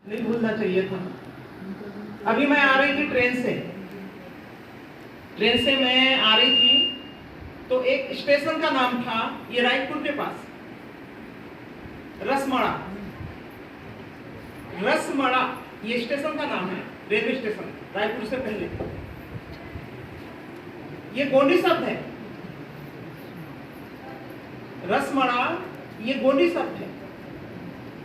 नहीं भूलना चाहिए था। अभी मैं आ रही थी ट्रेन से मैं आ रही थी, तो एक स्टेशन का नाम था, ये रायपुर के पास, रसमड़ा ये स्टेशन का नाम है, रेलवे स्टेशन रायपुर से पहले। ये गोंडी शब्द है, रसमड़ा ये गोंडी शब्द है।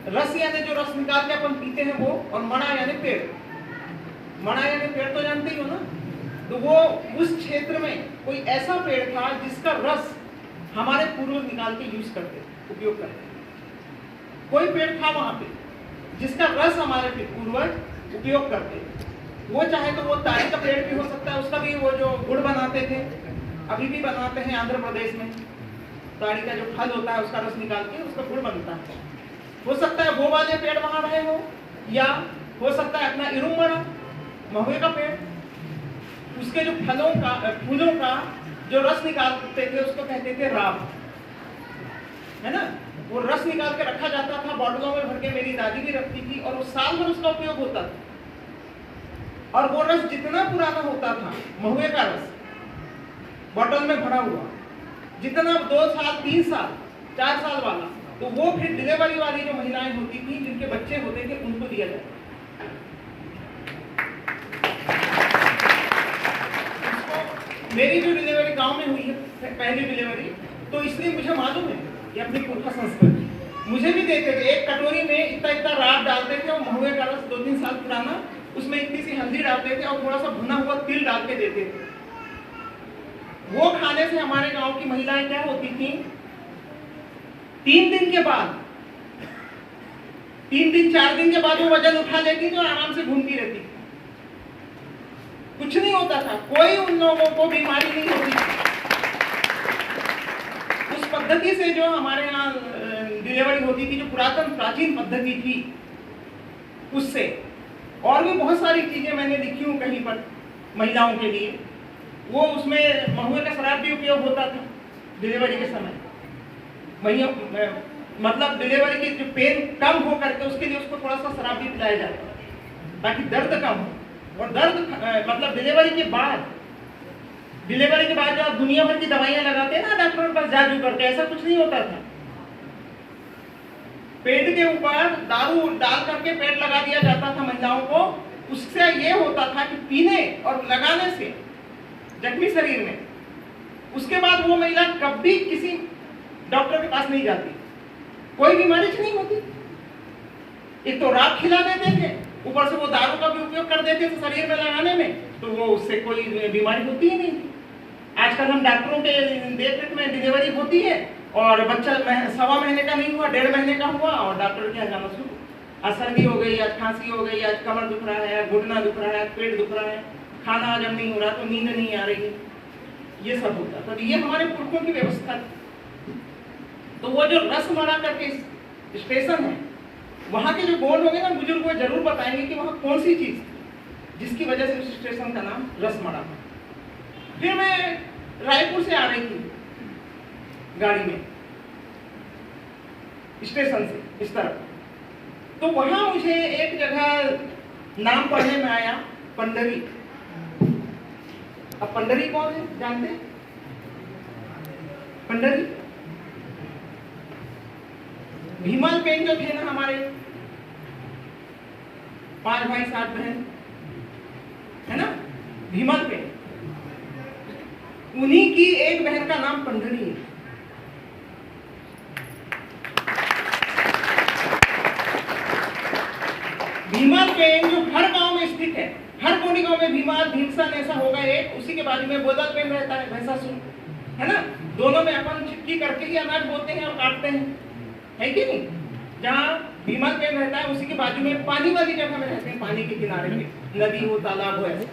रस यानी जो रस निकाल के अपन पीते हैं वो, और मड़ा यानी पेड़। मड़ा यानी पेड़ तो जानते ही हो ना। तो वो उस क्षेत्र में कोई ऐसा पेड़ था जिसका रस हमारे पूर्वज निकाल के यूज करते, उपयोग करते। कोई पेड़ था वहां पे जिसका रस हमारे पूर्वज उपयोग करते। वो चाहे तो वो ताड़ी का पेड़ भी हो सकता है, उसका भी वो जो गुड़ बनाते थे, अभी भी बनाते हैं आंध्र प्रदेश में। ताड़ी का जो फल होता है उसका रस निकाल के उसका गुड़ बनता है। हो सकता है वो वाले पेड़ वहां रहे हो, या हो सकता है अपना इरुमड़ा महुए का पेड़, उसके जो फूलों का जो रस निकालते थे उसको कहते थे राब, है ना। वो रस निकाल के रखा जाता था, बॉटलों में भर के मेरी दादी भी रखती थी, और वो साल भर उसका उपयोग होता था। और वो रस जितना पुराना होता था, महुए का रस बॉटल में भरा हुआ, जितना 2 साल 3 साल 4 साल वाला, तो वो फिर डिलीवरी वाली जो महिलाएं होती थी, जिनके बच्चे होते थे, उनको दिया जाता। मेरी जो डिलीवरी गांव में हुई है, पहली डिलीवरी, तो इसलिए मुझे मालूम है ये अपनी पुरखा संस्कृति। मुझे भी देते थे, एक कटोरी में इतना राब डालते थे, और महुए का रस 2-3 साल पुराना, उसमें इतनी सी हल्दी डालते थे और थोड़ा सा भुना हुआ तिल डाल के देते थे। वो खाने से हमारे गांव की महिलाएं क्या होती थी, 3 दिन के बाद, 3 दिन 4 दिन के बाद वो वजन उठा लेती थी और आराम से घूमती रहती थी। कुछ नहीं होता था, कोई उन लोगों को बीमारी नहीं होती थी। उस पद्धति से जो हमारे यहाँ डिलीवरी होती थी, जो पुरातन प्राचीन पद्धति थी, उससे। और भी बहुत सारी चीजें मैंने लिखी हूँ कहीं पर महिलाओं के लिए। वो उसमें महुए का शराब भी उपयोग होता था डिलीवरी के समय। मतलब डिलीवरी की जो पेन कम हो करके उसके लिए उसको थोड़ा सा शराब भी पिलाया जाता है ताकि दर्द कम हो। और दर्द मतलब डिलीवरी के बाद जो आप दुनिया भर की दवाइयां लगाते हैं ना डॉक्टर के पास जादू करके, ऐसा कुछ नहीं होता था। पेट के ऊपर दारू डाल करके पेट लगा दिया जाता था महिलाओं को। उससे ये होता था कि पीने और लगाने से जख्मी शरीर में, उसके बाद वो महिला कभी किसी डॉक्टर के पास नहीं जाती, कोई बीमारी नहीं होती। एक तो रात खिला देते थे, ऊपर से वो दारू का भी उपयोग कर देते थे शरीर में लगाने में, तो वो उससे कोई बीमारी होती ही नहीं। आजकल हम डॉक्टरों के देख में डिलीवरी होती है और बच्चा 1.25 महीने का नहीं हुआ, 1.5 महीने का हुआ, और डॉक्टर क्या जाना शुरू, आज सर्दी हो गई, आज खांसी हो गई, आज कमर दुख रहा है, घुटना दुख रहा है, पेट दुख रहा है, खाना हजम नहीं हो रहा, तो नींद नहीं आ रही, ये सब होता था। तो ये हमारे पुरखों की व्यवस्था थी। तो वो जो रसमड़ा करके स्टेशन है, वहां के जो बोर्ड होंगे ना बुजुर्ग, वो जरूर बताएंगे कि वहां कौन सी चीज थी जिसकी वजह से उस स्टेशन का नाम रसमड़ा था। फिर मैं रायपुर से आ रही थी गाड़ी में स्टेशन से इस तरफ, तो वहां मुझे एक जगह नाम पढ़ने में आया, पंडरी। अब पंडरी कौन है जानते हैं? पंडरी भीमल पेन जो थे ना हमारे 5 भाई 7 बहन, है ना, भीमल पेन, उन्हीं की एक बहन का नाम पंडरी है। भीमल पेन जो हर गांव में स्थित है, हर कोनी गांव में भीमाल भीमसन ऐसा होगा एक, उसी के बाजू में बोदल पेन रहता है, भैंसासुर, है ना। दोनों में अपन चिट्ठी करके ही अनाज बोते हैं और काटते हैं, है कि नहीं। जहाँ भीमल पेन रहता है उसी के बाजू में पानी वाली जगह में रहते हैं, पानी के किनारे में, नदी हो तालाब हो, ऐसे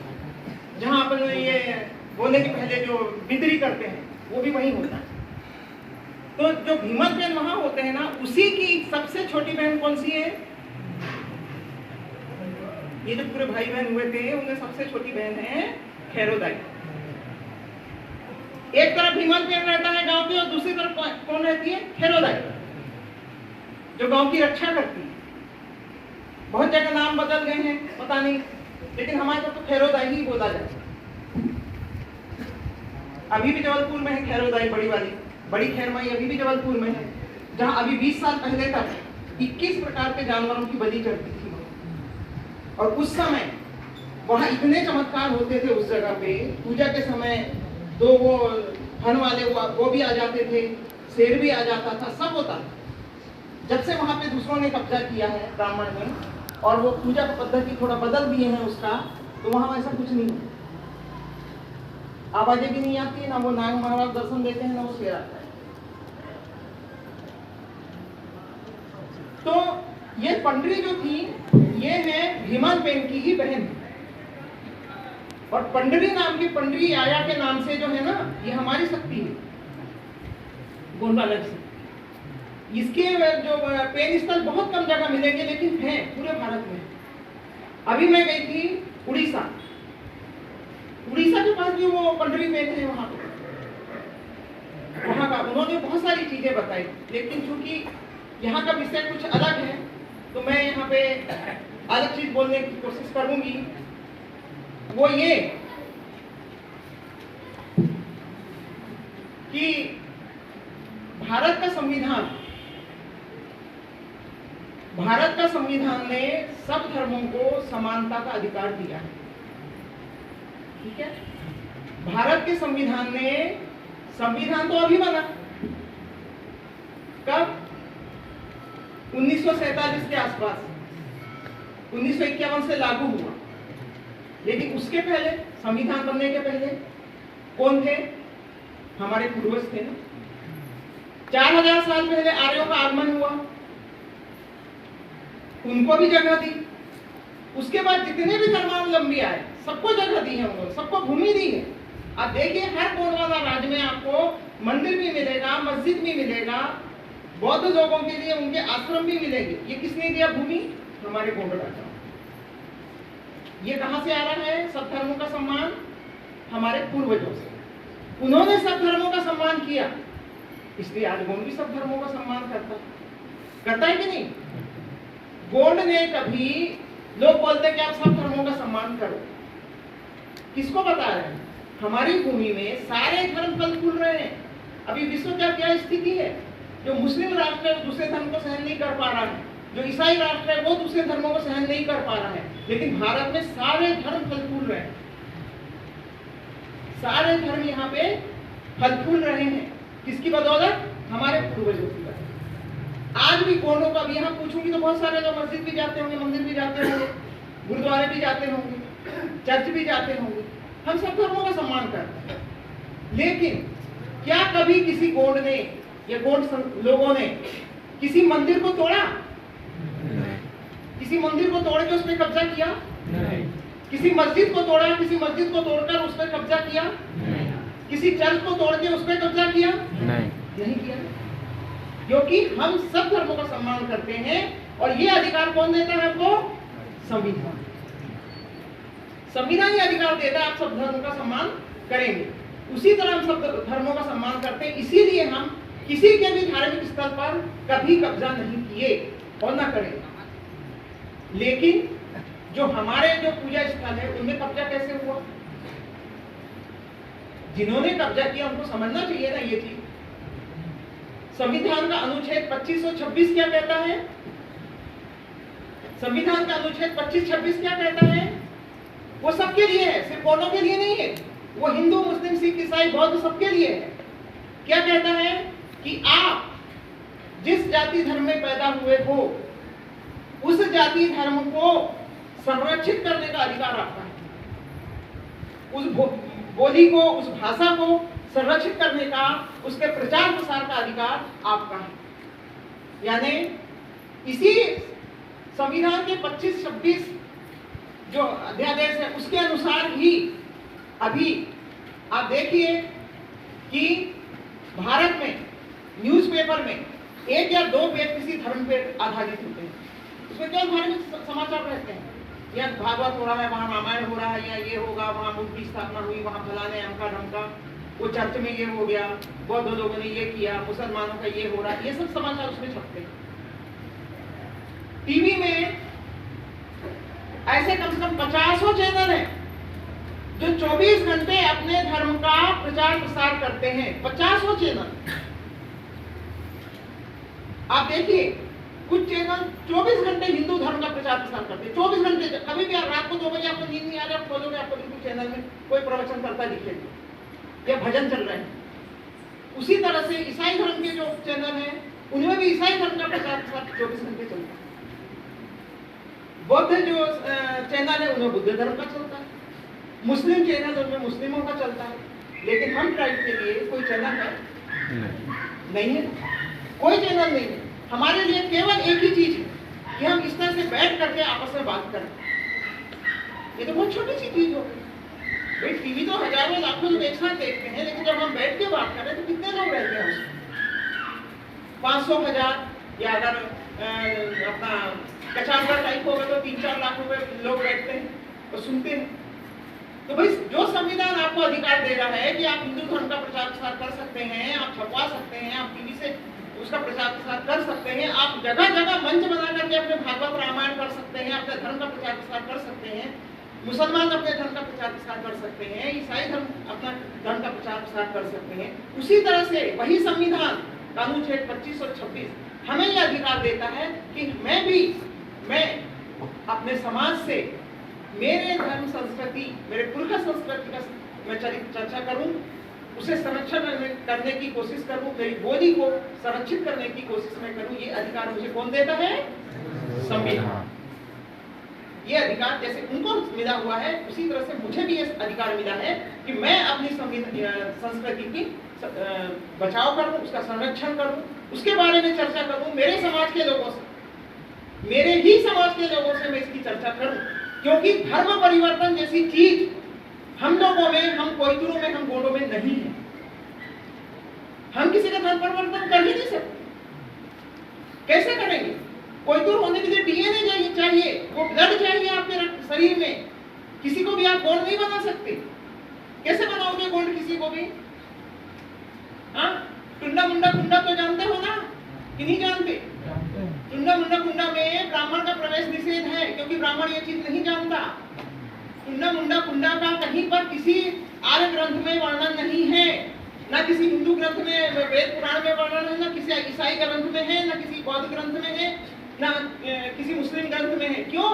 जहाँ अपन ये बोने के पहले जो बिदरी करते हैं वो भी वही होता है। तो जो भीमल पेन वहां होते हैं ना, उसी की सबसे छोटी बहन कौन सी है? ये जो पूरे भाई बहन हुए थे उनमें सबसे छोटी बहन है खैरोदाई। एक तरफ भीमल पेन रहता है गांव की, और दूसरी तरफ कौन रहती है? खैरोदाई, जो गांव की रक्षा करती है। बहुत जगह नाम नाम बदल गए हैं पता नहीं, लेकिन हमारे तरफ तो खैरोदाई ही बोला जाता है। अभी भी जबलपुर में है खैरोदाई, बड़ी खैरमाई अभी भी जबलपुर में है, जहां अभी 20 साल पहले तक 21 प्रकार के जानवरों की बलि चढ़ती थी। और उस समय वहां इतने चमत्कार होते थे उस जगह पे, पूजा के समय दो वो हन वाले वो भी आ जाते थे, शेर भी आ जाता था, सब होता था। जब से वहां पे दूसरों ने कब्जा किया है ब्राह्मण में, और वो पूजा का पद्धति थोड़ा बदल दिए हैं उसका, तो वहां वैसा कुछ नहीं है। आवाजें भी नहीं आती है, ना वो नाग महाराज दर्शन देते हैं, ना वो शेर आता है। तो ये पंडरी जो थी, ये है भीमनबेन की ही बहन। और पंडरी नाम की, पंडरी आया के नाम से जो है ना, ये हमारी शक्ति है गोंडवाना से। इसके जो पेन स्थल बहुत कम जगह मिलेंगे, लेकिन हैं पूरे भारत में। अभी मैं गई थी उड़ीसा के पास भी वो पंडरी पेन है वहां का उन्होंने बहुत सारी चीजें बताई, लेकिन चूंकि यहाँ का विषय कुछ अलग है, तो मैं यहाँ पे अलग चीज बोलने की कोशिश करूंगी। वो ये कि भारत का संविधान ने सब धर्मों को समानता का अधिकार दिया है। ठीक है, भारत के संविधान ने, संविधान तो अभी बना, कब? 1947 के आसपास, 1951 से लागू हुआ। लेकिन उसके पहले, संविधान बनने के पहले कौन थे? हमारे पूर्वज थे ना। 4000 साल पहले आर्यों का आगमन हुआ, उनको भी जगह दी। उसके बाद जितने भी धर्मावलंबी आए, सबको जगह दी है उन्होंने, सबको भूमि दी है। आप देखिए, हर गोंडवाना राज्य में आपको मंदिर भी मिलेगा, मस्जिद भी मिलेगा, बौद्ध लोगों के लिए उनके आश्रम भी मिलेंगे। ये किसने दिया भूमि? हमारे गोंड राजाओं। ये कहां से आ रहा है सब धर्मों का सम्मान? हमारे पूर्वजों से। उन्होंने सब धर्मों का सम्मान किया, इसलिए आज गोंड भी सब धर्मों का सम्मान करता है कि नहीं? गोंड ने कभी, लोग बोलते कि आप सब धर्मों का सम्मान करो, किसको बता रहे हैं? हमारी भूमि में सारे धर्म फल फूल रहे हैं। अभी विश्व का क्या स्थिति है? जो मुस्लिम राष्ट्र है दूसरे धर्म को सहन नहीं कर पा रहा है, जो ईसाई राष्ट्र है वो दूसरे धर्मों को सहन नहीं कर पा रहा है, लेकिन भारत में सारे धर्म फल फूल रहे हैं, सारे धर्म यहाँ पे फल फूल रहे हैं। किसकी बदौलत? हमारे पूर्वजों की बदौलत। आज भी गोंडों का, यहाँ पूछूंगी तो बहुत सारे लोग मस्जिद भी जाते होंगे, मंदिर भी जाते होंगे, गुरुद्वारे भी जाते होंगे, चर्च भी जाते होंगे। हम सब धर्मों का सम्मान करते हैं, लेकिन क्या कभी किसी गोंड ने या गोंड लोगों ने किसी मंदिर को तोड़ा? किसी मंदिर को तोड़ के उस पर कब्जा किया? नहीं। किसी मस्जिद को तोड़ा, किसी मस्जिद को तोड़कर उस पर कब्जा किया? नहीं। किसी चर्च को तोड़ के उस पर कब्जा किया? नहीं किया, क्योंकि हम सब धर्मों का सम्मान करते हैं। और ये अधिकार कौन देता है हमको? संविधान। संविधान ये अधिकार देता है, आप सब धर्मों का सम्मान करेंगे। उसी तरह हम सब धर्मों का सम्मान करते हैं, इसीलिए हम किसी के भी धार्मिक स्थल पर कभी कब्जा नहीं किए और ना करेंगे। लेकिन जो हमारे जो पूजा स्थल है उनमें कब्जा कैसे हुआ? जिन्होंने कब्जा किया उनको समझना चाहिए ना ये चीज। संविधान का अनुच्छेद 2526 क्या कहता है? संविधान का अनुच्छेद 2526 क्या कहता है? वो सबके लिए है, सिर्फ गोंडों के लिए नहीं है। वो हिंदू, मुस्लिम, सिख, ईसाई, बौद्ध सबके लिए है। क्या कहता है? कि आप जिस जाति धर्म में पैदा हुए हो, उस जाति धर्म को संरक्षित करने का अधिकार आपका है। उस बोली को, उस भाषा को संरक्षित करने का, उसके प्रचार प्रसार का अधिकार आपका है। यानी इसी संविधान के 25-26 जो अध्यादेश है उसके अनुसार ही अभी आप देखिए कि भारत में न्यूज़पेपर में 1 या 2 पेज किसी धर्म पे आधारित होते हैं। उसमें केवल धार्मिक समाचार रहते हैं, या भागवत हो रहा है, वहाँ रामायण हो रहा है, या ये होगा, वहाँ मूर्ति स्थापना हुई, वहाँ फलाने अमका ढमका, वो चर्च में ये हो गया, बौद्ध लोगों ने ये किया, मुसलमानों का ये हो रहा है, ये सब समाचार उसमें छपते हैं। टीवी में ऐसे कम से कम 50 चैनल हैं जो 24 घंटे अपने धर्म का प्रचार प्रसार करते हैं। 50 चैनल। आप देखिए, कुछ चैनल 24 घंटे हिंदू धर्म का प्रचार प्रसार करते हैं। 24 घंटे। कभी भी आप रात को 2 बजे आपको नींद नहीं आ रहा, आप खोलोगे, आपको बिल्कुल चैनल में कोई प्रवचन करता दिखेगा या भजन चल रहे हैं। उसी तरह से ईसाई धर्म के जो चैनल हैं, उनमें भी ईसाई धर्म का प्रचार प्रसार 24 घंटे चलता है। बौद्ध जो चैनल है, उनमें बुद्ध धर्म का चलता है। मुस्लिम चैनल, उनमें मुस्लिमों का चलता है। लेकिन हम ट्राइब के लिए कोई चैनल है? नहीं है, कोई चैनल नहीं है। हमारे लिए केवल एक ही चीज है कि हम इस तरह से बैठ करके आपस में बात करें। ये तो बहुत छोटी सी चीज हो गई भाई। टीवी तो हजारों लाखों लोग एक साथ देखते हैं, लेकिन जब हम बैठ के बात करें तो कितने लोग रहते हैं उसमें? 500, 1000, या अगर अपना कचारगढ़ टाइप होगा तो 3-4 लाख रुपए लोग बैठते हैं और सुनते हैं। तो भाई, जो संविधान आपको अधिकार दे रहा है कि आप हिंदू धर्म का प्रचार प्रसार कर सकते हैं, आप छपवा सकते हैं, आप टीवी से उसका प्रचार प्रसार कर सकते हैं, आप जगह जगह मंच बना करके अपने भागवत रामायण कर सकते हैं, अपने धर्म का प्रचार प्रसार कर सकते हैं, मुसलमान अपने धर्म का प्रचार प्रसार कर सकते हैं, ईसाई धर्म अपना धर्म का प्रचार प्रसार कर सकते हैं। उसी तरह से वही संविधान कानून 25 और 26 हमें यह अधिकार देता है कि मैं अपने समाज से मेरे धर्म संस्कृति, मेरे पुरखा संस्कृति का मैं चर्चा करूं, उसे संरक्षण करने की कोशिश करूं, मेरी बोली को संरक्षित करने की कोशिश मैं करूं। ये अधिकार मुझे कौन देता है? संविधान। ये अधिकार जैसे उनको मिला हुआ है, उसी तरह से मुझे भी ये अधिकार मिला है कि मैं अपनी संस्कृति की बचाव करूं, उसका संरक्षण करूं, उसके बारे में चर्चा करूं, मेरे समाज के लोगों से, मेरे ही समाज के लोगों से मैं इसकी चर्चा करूं। क्योंकि धर्म परिवर्तन जैसी चीज हम लोगों में, हम कोयतुरों में, हम गोंडों में नहीं है। हम किसी का धर्म परिवर्तन कर ही नहीं सकते। कैसे करेंगे? कोयतुर होने के लिए डीएनए चाहिए, वो ब्लड चाहिए आपके शरीर में। किसी को भी आप गोंड नहीं बना सकते। कैसे बनाओगे गोंड किसी को भी? हाँ, टुंडा मुंडा कुंडा तो जानते हो ना कि नहीं जानते? टुंडा मुंडा कुंडा में ब्राह्मण का प्रवेश निषेध है, क्योंकि ब्राह्मण ये चीज नहीं जानता। टुंडा मुंडा कुंडा का कहीं पर किसी आर्य ग्रंथ में वर्णन नहीं है, ना किसी हिंदू ग्रंथ में, वेद पुराण में वर्णन है, ना किसी ईसाई ग्रंथ में है, ना किसी बौद्ध ग्रंथ में है, ना किसी मुस्लिम ग्रंथ में है। क्यों?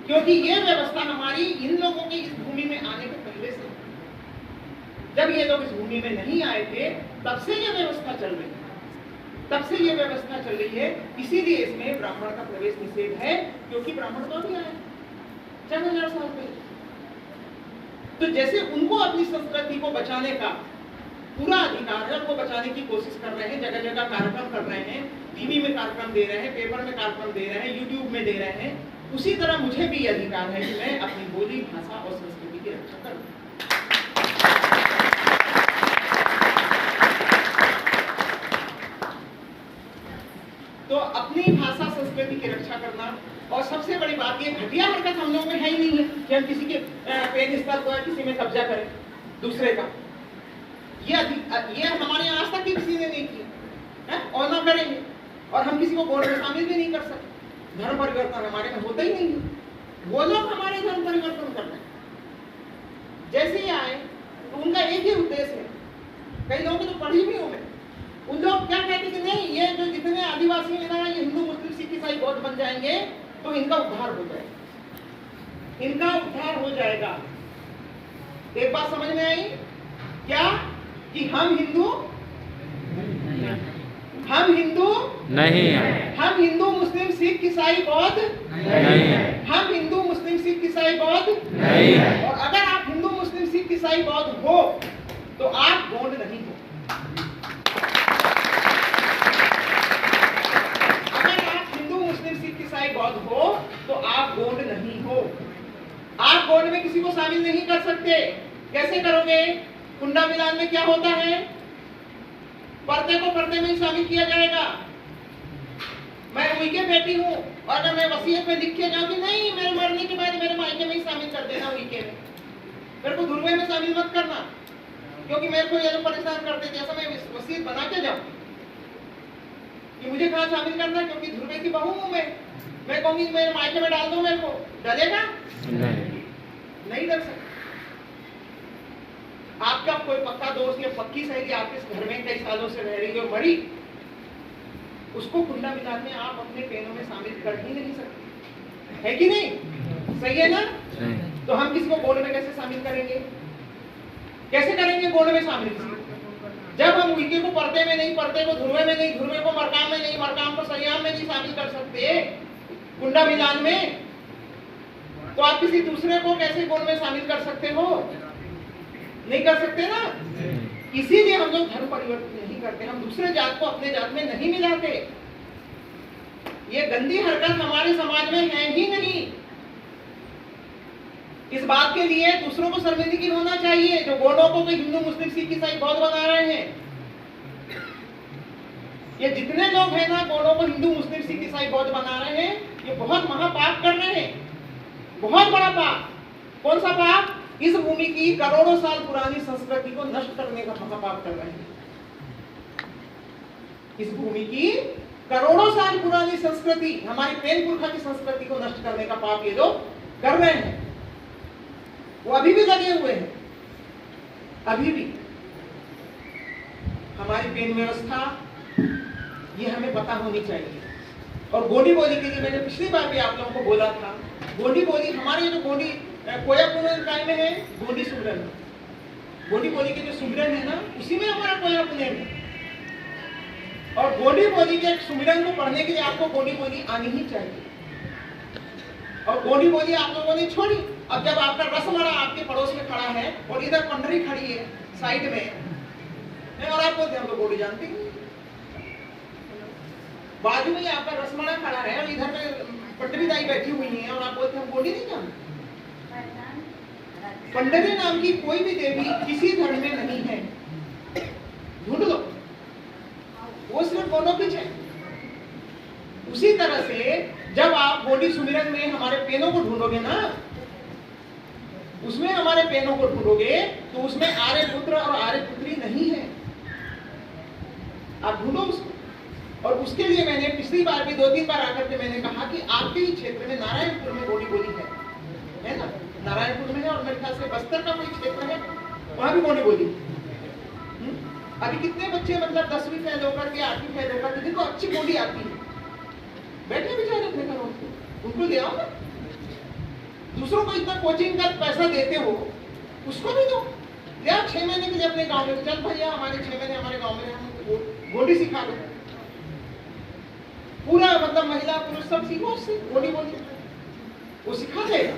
क्योंकि ये व्यवस्था हमारी इन लोगों की इस भूमि में आने के पहले से, जब ये लोग इस भूमि में नहीं आए थे, तब से ये व्यवस्था चल रही है। तब से ये व्यवस्था चल रही है। इसीलिए इसमें ब्राह्मण का प्रवेश निषेध है, क्योंकि ब्राह्मण तो अभी आए 4000 साल पहले। तो जैसे उनको अपनी संस्कृति को बचाने का पूरा अधिकार है, उनको बचाने की कोशिश कर रहे हैं, जगह जगह कार्यक्रम कर रहे हैं, टीवी में कार्यक्रम दे रहे हैं, पेपर में कार्यक्रम दे रहे हैं, यूट्यूब में दे रहे हैं, उसी तरह मुझे भी अधिकार है कि मैं अपनी बोली, भाषा और संस्कृति की रक्षा करूं। तो अपनी भाषा संस्कृति की रक्षा करना, और सबसे बड़ी बात ये घटिया हरकत हम लोग में है ही नहीं है कि हम किसी के पेन स्तर को किसी में कब्जा करें दूसरे का। ये हमारे यहाँ आज तक किसी ने नहीं किया है और ना करेंगे, और हम किसी को बोर्ड में शामिल भी नहीं कर सकते। धर्म परिवर्तन हमारे में होता ही नहीं है। वो लोग हमारे धर्म परिवर्तन कर रहे हैं। जैसे ही आए तो उनका एक ही उद्देश्य है, कई लोगों को तो पढ़ी भी हूं मैं, उन लोग क्या कहते कि नहीं, ये जो जितने आदिवासी हैं ना, ये हिंदू मुस्लिम सिख ईसाई बौद्ध बन जाएंगे तो इनका उद्धार हो जाएगा, इनका उद्धार हो जाएगा। एक बात समझ में आई क्या? कि हम हिंदू नहीं है। हम हिंदू मुस्लिम सिख ईसाई बौद्ध नहीं है। हम हिंदू मुस्लिम सिख ईसाई बौद्ध नहीं है। और अगर आप हिंदू मुस्लिम सिख ईसाई बौद्ध हो तो आप गोंड नहीं हो। अगर आप हिंदू मुस्लिम सिख ईसाई बौद्ध हो तो आप गोंड नहीं हो। आप गोंड में किसी को शामिल नहीं कर सकते। कैसे करोगे? कुंडा मिलान में क्या होता है? पर्दे को पर्दे में ही शामिल किया जाएगा। मैं उनके बेटी हूँ और अगर मैं वसीयत में लिख के जाऊँ कि नहीं, मेरे मरने के बाद मेरे मायके में ही शामिल कर देना, उनके में मेरे को धुरवे में शामिल मत करना, क्योंकि मेरे को ये लोग परेशान करते। जैसा मैं वसीयत बना के जाऊँ कि मुझे कहाँ शामिल करना, क्योंकि धुरवे की बहू हूँ मैं, मैं कहूंगी मेरे मायके में डाल दो मेरे को, डलेगा? नहीं डल सकता। आपका कोई पक्का दोस्त या पक्की सहेली आपके घर में कई सालों से रह रही है और मरी, उसको कुंडा मिलान में आप अपने पेनों में शामिल कर ही नहीं सकते, है कि नहीं? सही है ना? तो हम किसी को गोड़ में कैसे शामिल करेंगे? कैसे करेंगे गोड़ में शामिल? जब हम उल्टे को पर्दे में नहीं, पर्दे को ध्रुवे में नहीं, ध्रुवे को मरकाम में नहीं, मरकाम को संयाम में नहीं शामिल कर सकते कुंडा मिलान में, तो आप किसी दूसरे को कैसे गोड़ में शामिल कर सकते हो? नहीं कर सकते ना। इसीलिए हम लोग धर्म परिवर्तन नहीं करते, हम दूसरे जात को अपने जात में नहीं मिलाते। ये गंदी हरकत हमारे समाज में है ही नहीं। इस बात के लिए दूसरों को शर्मिंदगी होना चाहिए जो गोंडों को हिंदू मुस्लिम सिख ईसाई बौद्ध बना रहे हैं। ये जितने लोग हैं ना गोंडों को हिंदू मुस्लिम सिख ईसाई बौद्ध बना रहे हैं, ये बहुत महापाप कर रहे हैं, बहुत बड़ा पाप। कौन सा पाप? इस भूमि की करोड़ों साल पुरानी संस्कृति को नष्ट करने का महापाप कर रहे हैं। इस भूमि की करोड़ों साल पुरानी संस्कृति, हमारी पेन पुरखा की संस्कृति को नष्ट करने का पाप ये लोग कर रहे हैं। वो अभी भी लगे हुए हैं, अभी भी। हमारी पेन व्यवस्था ये हमें पता होनी चाहिए। और गोंडी बोली के लिए मैंने पिछली बार भी आप लोगों को बोला था, गोंडी बोली हमारे जो गोंडी कोया पुनः में है, गोंडी सुमिरन, गोंडी बोली के जो सुमिरन है ना, उसी में हमारा कोया पुनः है। और गोंडी बोली के सुमिरन को पढ़ने के लिए आपको गोंडी बोली आनी ही चाहिए। और गोंडी बोली आप लोगों ने छोड़ी। अब जब आपका रसमड़ा आपके पड़ोस में खड़ा है और इधर पंडरी खड़ी है साइड में, और आप बोलते हैं हम तो गोंडी जानते हैं, बाजू में आपका रसमड़ा खड़ा है और इधर में पंडरी दाई बैठी हुई है और आप बोलते हैं हम गोंडी नहीं जानते। पंडरी नाम की कोई भी देवी किसी धर्म में नहीं है, ढूंढ लो, वो सिर्फ गोंडों की है। उसी तरह से जब आप गोंडी सुमिरन में हमारे पेनों को ढूंढोगे ना, उसमें हमारे पेनों को ढूंढोगे तो उसमें आर्य पुत्र और आर्य पुत्री नहीं है। आप ढूंढो उसको। और उसके लिए मैंने पिछली बार भी 2-3 बार आकर के मैंने कहा कि आपके ही क्षेत्र में नारायणपुर में गोंडी बोली है ना? नारायणपुर में है और मेरे ख्याल से बस्तर का कोई क्षेत्र है, वहां भी गोंडी बोली। अभी कितने बच्चे मतलब 10वीं फेल होकर के 8वीं फेल होकर के जिनको अच्छी गोंडी आती है, बैठे बेचारे अपने घरों में, उनको ले आओ ना। दूसरों को इतना कोचिंग का पैसा देते हो, उसको भी दो, ले आओ 6 महीने के लिए अपने गांव में। चल भैया हमारे 6 महीने हमारे गांव में हम गोंडी सिखा दो, पूरा मतलब महिला पुरुष सब सीखो उससे गोंडी बोली, वो सिखा देगा,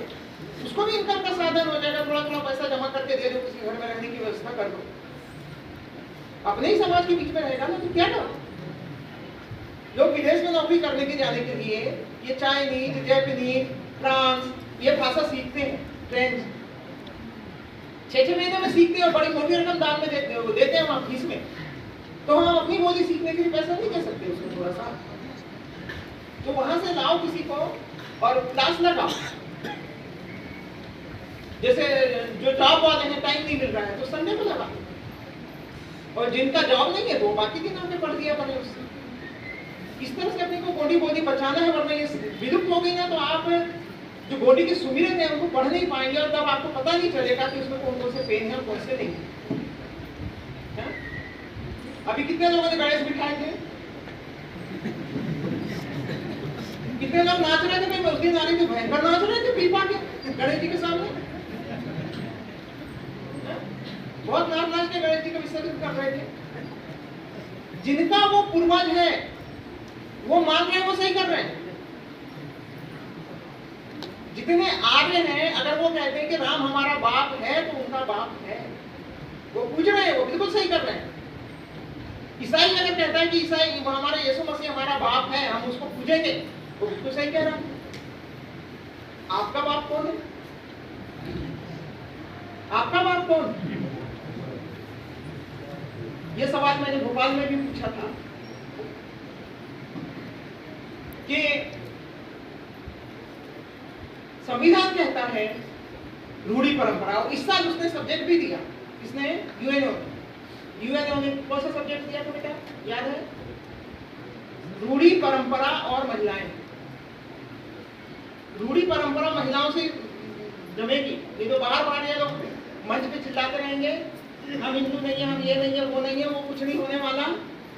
उसको भी इनकम का साधन हो जाएगा। थोड़ा थोड़ा पैसा जमा करके दे दो, किसी घर में रहने की व्यवस्था कर दो, अपने ही समाज के बीच में रहेगा ना। तो क्या करो, लोग विदेश में नौकरी करने के जाने के लिए ये चाइनीज, जापानीज, फ्रांस ये भाषा सीखते हैं, फ्रेंच 6-6 महीने में सीखते हैं और बड़ी मोटी रकम दान में देते हैं वहां फीस में। तो हम अपनी बोली सीखने के लिए पैसा नहीं दे सकते उसको थोड़ा सा, तो वहां से लाओ किसी को और क्लास लगाओ। जैसे जो जॉब वाले हैं टाइम नहीं मिल रहा है तो संडे को लगा, और जिनका जॉब नहीं है वो बाकी दिन आके पढ़ दिया बने उससे। इस तरह से अपने को गोंडी बोली बचाना है, वरना ये विलुप्त हो गई ना तो आप जो गोंडी के सुमिरन है उनको पढ़ नहीं पाएंगे और तब आपको पता नहीं चलेगा कि उसमें कौन कौन से पेन है और कौन से नहीं है। अभी कितने लोगों ने गणेश बिठाए थे, कितने लोग नाच रहे थे, मैं उस दिन आ रही थी भयंकर नाच रहे थे पीपा के गणेश जी के सामने, बहुत नाच के गणेश जी को विसर्जित कर रहे थे। जिनका वो पूर्वज है वो मान रहे हैं, वो सही कर रहे हैं। जितने आर्य हैं अगर वो कहते हैं कि राम हमारा बाप है तो उनका बाप है, वो पूछ रहे हैं, वो बिल्कुल सही कर रहे हैं। ईसाई अगर कहता है कि ईसाई हमारा यीशु मसीह हमारा बाप है, हम उसको पूजेंगे, वो बिल्कुल सही कह रहा है। आपका बाप कौन है? आपका बाप कौन? ये सवाल मैंने भोपाल में भी पूछा था कि संविधान कहता है रूढ़ी परंपरा, और इस साल उसने सब्जेक्ट भी दिया, किसने? यूएनओ ने कौन सा सब्जेक्ट दिया था बेटा, याद है? रूढ़ी परंपरा और महिलाएं। रूढ़ी परंपरा महिलाओं से जमेगी, नहीं तो बाहर बाहर ये लोग मंच पे चिल्लाते रहेंगे हम हिंदू नहीं है, हम ये नहीं है, वो नहीं है, वो कुछ नहीं होने वाला।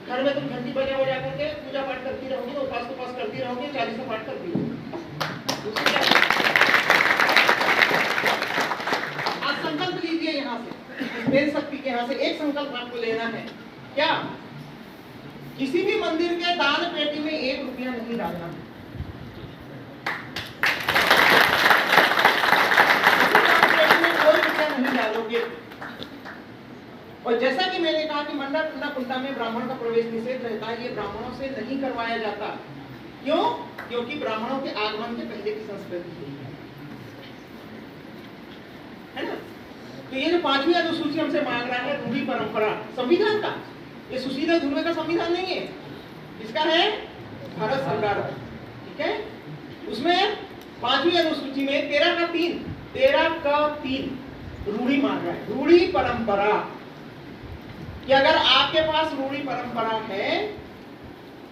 घर में तुम घंटी बजा बजा करके पूजा पाठ करती रहोगी, उपास करती रहोगी, 40 पाठ करती रहोगी। आज संकल्प लीजिए यहाँ से, मेरी शक्ति के यहाँ से एक संकल्प आपको लेना है। क्या? किसी भी मंदिर के दान पेटी में 1 रुपया नहीं डालना है। कोई रुपया नहीं डालोगे। और जैसा कि मैंने कहा कि मंडा कुंडा में ब्राह्मण का प्रवेश निषेध रहता है, ये ब्राह्मणों से नहीं करवाया जाता। क्यों? क्योंकि ब्राह्मणों के आगमन के पहले की संस्कृति है ना। तो ये जो 5वीं अनुसूची हमसे मांग रहा है रूढ़ी परंपरा, संविधान का, ये सुशीला धुर्वे का संविधान नहीं है, इसका है भारत सरकार का, ठीक है। उसमें 5वीं अनुसूची में 13 का 3 रूढ़ी मांग रहा है। रूढ़ी परंपरा कि अगर आपके पास रूढ़ी परंपरा है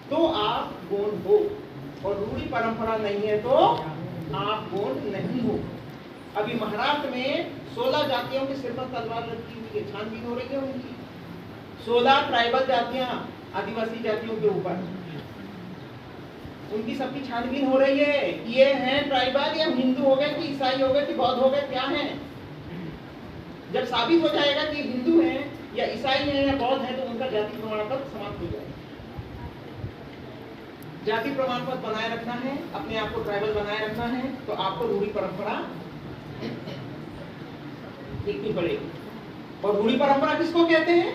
तो आप गौण हो, और रूढ़ी परंपरा नहीं है तो आप गौण नहीं हो। अभी महाराष्ट्र में 16 जातियों के सिर पर तलवार रखी हुई है, छानबीन हो रही है उनकी। 16 ट्राइबल जातियां आदिवासी जातियों के ऊपर, उनकी सबकी छानबीन हो रही है। ये हैं ट्राइबल, या हिंदू हो गए कि ईसाई हो गए कि बौद्ध हो गए, क्या हैं? जब साबित हो जाएगा कि हिंदू हैं या ईसाई हैं या बौद्ध हैं तो उनका जाति प्रमाण पत्र समाप्त हो जाएगा। जाति प्रमाण पत्र बनाए रखना है, अपने आप को ट्राइबल बनाए रखना है, तो आपको रूढ़ी परंपरा देखनी पड़ेगी। और रूढ़ी परंपरा किसको कहते हैं?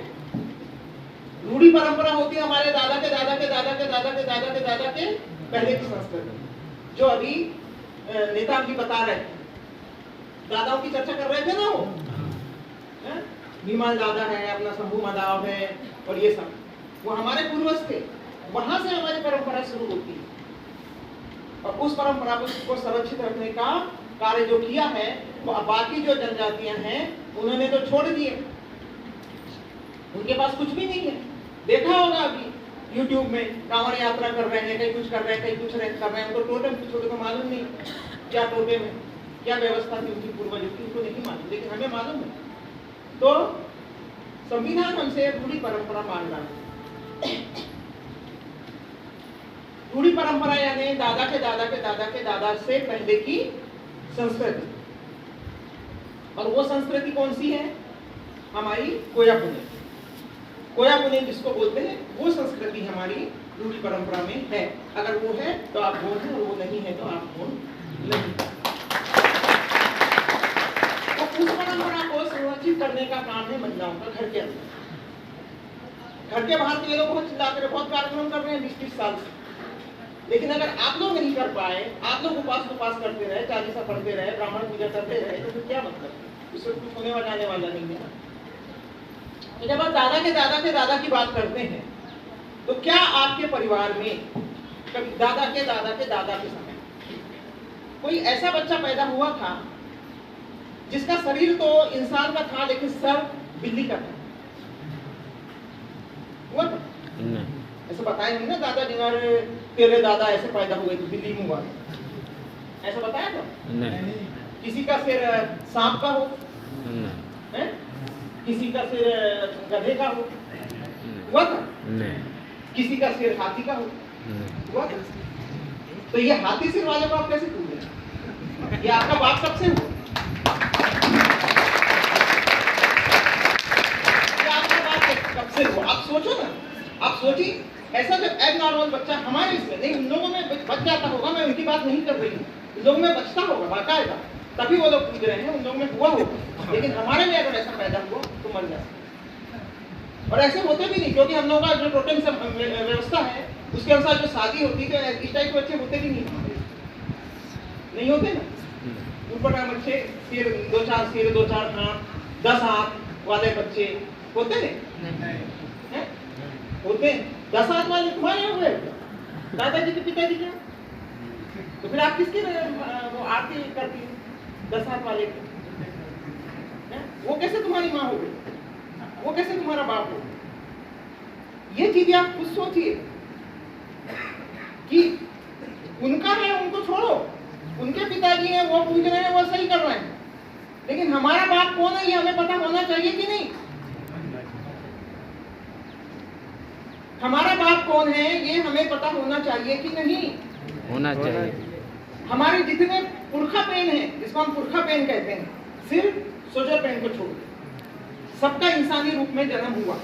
रूढ़ी परंपरा होती है हमारे दादा के दादा के दादा के दादा के दादा के दादा के पहले की संस्कृति, जो अभी नेता जी बता रहे थे, दादाओं की चर्चा कर रहे थे ना वो, भीमाल दादा है, अपना शंभू मादाव है, और ये सब वो हमारे पूर्वज थे। वहां से हमारी परंपरा शुरू होती है, और उस परंपरा को संरक्षित रखने का कार्य जो किया है वो बाकी जो जनजातियां हैं उन्होंने तो छोड़ दिए, उनके पास कुछ भी नहीं है। देखा होगा अभी YouTube में कांवड़ यात्रा कर रहे हैं, कहीं कुछ कर रहे हैं, कहीं कुछ कर रहे हैं, उनको टोटम कुछ को मालूम नहीं क्या टोटे में क्या व्यवस्था थी उनकी पूर्वजों की, उनको नहीं मालूम, लेकिन हमें मालूम है। तो संविधान हमसे रूढ़ी परंपरा मांग रहा है। रूढ़ी परंपरा यानी दादा के दादा के दादा के दादा से पहले की संस्कृति, और वो संस्कृति कौन सी है? हमारी कोया पुणे। कोया पुणे जिसको बोलते हैं वो संस्कृति हमारी रूढ़ी परंपरा में है। अगर वो है तो आप गौण हैं, और वो नहीं है तो आप गौण नहीं। तो उस परंपरा को संरक्षित करने का काम है महिलाओं का घर के अंदर। घर के बाहर के लोग बहुत चिल्लाते रहे, बहुत कार्यक्रम कर रहे हैं 20-20 साल से, लेकिन अगर आप लोग नहीं कर पाए, आप लोग उपास करते रहे, 40 पढ़ते रहे, ब्राह्मण पूजा करते रहे, तो फिर क्या मतलब? उससे कुछ होने जाने वाला नहीं है। तो जब आप दादा के दादा की बात करते हैं तो क्या आपके परिवार में कभी दादा के दादा के समय कोई ऐसा बच्चा पैदा हुआ था जिसका शरीर तो इंसान का था लेकिन सर बिल्ली का था? हुआ था? ऐसा बताया नहीं ना दादा जी, तेरे दादा ऐसे पैदा हुए थे, बिल्ली मुंह वाले, ऐसा बताया था? नहीं। किसी का सिर सांप का हो, नहीं। किसी का सिर गधे का हो, हुआ था? नहीं। किसी का सिर हाथी का हो, हुआ था? तो ये हाथी सिर वाले को आप कैसे पूछ रहे? ये आपका बाप कब से हुआ? ये आपका बाप कब से हुआ? आप सोचो ना, आप सोचिए। ऐसा जब एबनॉर्मल बच्चा हमारे इसमें नहीं, उन लोगों में बच जाता होगा, मैं उनकी बात नहीं कर रही हूँ, उन लोगों में बचता होगा बाकायदा, तभी वो लोग पूछ रहे हैं, उन लोगों में हुआ होगा, लेकिन हमारे में अगर ऐसा पैदा हुआ तो मर जाता। और ऐसे होते भी नहीं, क्योंकि हम लोगों का जो टोटम व्यवस्था है उसके अनुसार जो शादी होती है तो इस टाइप के बच्चे होते भी नहीं होते ना। ऊपर का बच्चे सिर 2-4 हाथ 10 हाथ वाले बच्चे होते नहीं होते। 10 हाथ वाले तुम्हारे हुए दादाजी के पिताजी के, तो फिर आप किसकी वो आरती करती है? 10 हाथ वाले की। वो कैसे तुम्हारी माँ हो गई? वो कैसे तुम्हारा बाप हो? ये चीजें आप खुद सोचिए कि उनका है, उनको छोड़ो, उनके पिताजी हैं, वो पूछ रहे हैं, वो सही कर रहे हैं, लेकिन हमारा बाप कौन है ये हमें पता होना चाहिए कि नहीं? हमारा बाप कौन है ये हमें पता होना चाहिए कि नहीं? होना चाहिए। हमारे जितने पुरखा पेन है, जिसको हम पुरखा पेन कहते हैं, सिर्फ सोजर पेन को छोड़ सबका इंसानी रूप में जन्म हुआ,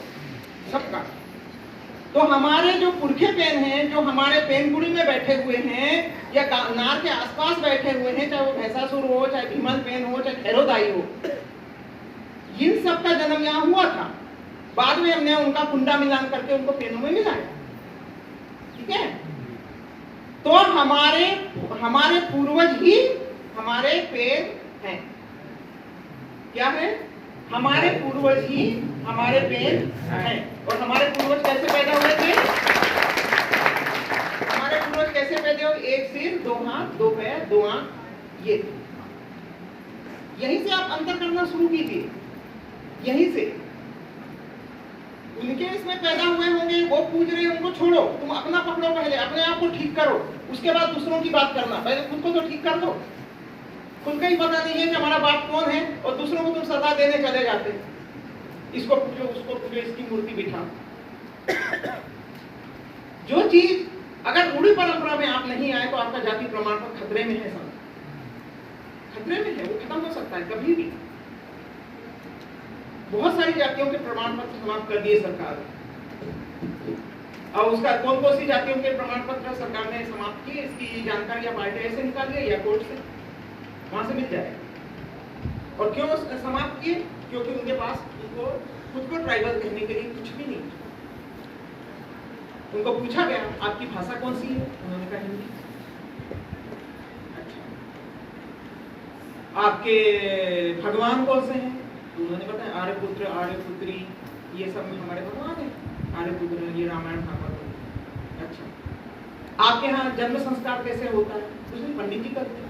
सबका। तो हमारे जो पुरखे पेन हैं, जो हमारे पेनगुड़ी में बैठे हुए हैं या नार के आसपास बैठे हुए हैं, चाहे वो भैंसासुर हो, चाहे भीमल पेन हो, चाहे खैरोदाई हो, इन सब का जन्म यहाँ हुआ था। बाद में हमने उनका कुंडा मिलान करके उनको पेनों में मिलाया, ठीक है? तो हमारे पूर्वज ही हमारे पेन हैं। क्या है? हमारे पूर्वज ही हमारे पेन हैं। और हमारे पूर्वज कैसे पैदा हुए थे? हमारे पूर्वज कैसे पैदा हुए? एक सिर, दो हाथ, दो पैर, दो आंख, ये यहीं से आप अंतर करना शुरू कीजिए, यहीं से। उनके इसमें पैदा हुए होंगे, वो पूछ रहे, उनको छोड़ो, तुम अपना पकड़ो, पहले अपने आप को ठीक करो, उसके बाद दूसरों की बात करना। पहले खुद को तो ठीक कर दो। खुद का ही पता नहीं है कि हमारा बाप कौन है, और दूसरों को तुम सदा देने चले जाते, इसको पूछो, उसको पूछो, इसकी मूर्ति बिठा। जो चीज अगर रूढ़ी परंपरा में आप नहीं आए तो आपका जाति प्रमाण पत्र खतरे में है, सब खतरे में है, वो खत्म हो सकता है कभी भी। बहुत सारी जातियों के प्रमाण पत्र समाप्त कर दिए सरकार ने, और उसका कौन कौन सी जातियों के प्रमाण पत्र सरकार ने समाप्त किए, इसकी जानकारी आप RTI से निकालिए या कोर्ट से, वहां से मिल जाएगा। और क्यों समाप्त किए? क्योंकि उनके पास उनको खुद को ट्राइबल कहने के लिए कुछ भी नहीं। उनको पूछा गया आपकी भाषा कौन सी है, उन्होंने कहा हिंदी। अच्छा, आपके भगवान कौन से हैं, उन्होंने बताया आर्यपुत्र, आर्यपुत्री, ये सब हमारे भगवान हैं, आर्यपुत्र, ये रामायण भागवत। अच्छा, आपके यहाँ जन्म संस्कार कैसे होता है? उसमें पंडित जी करते हैं।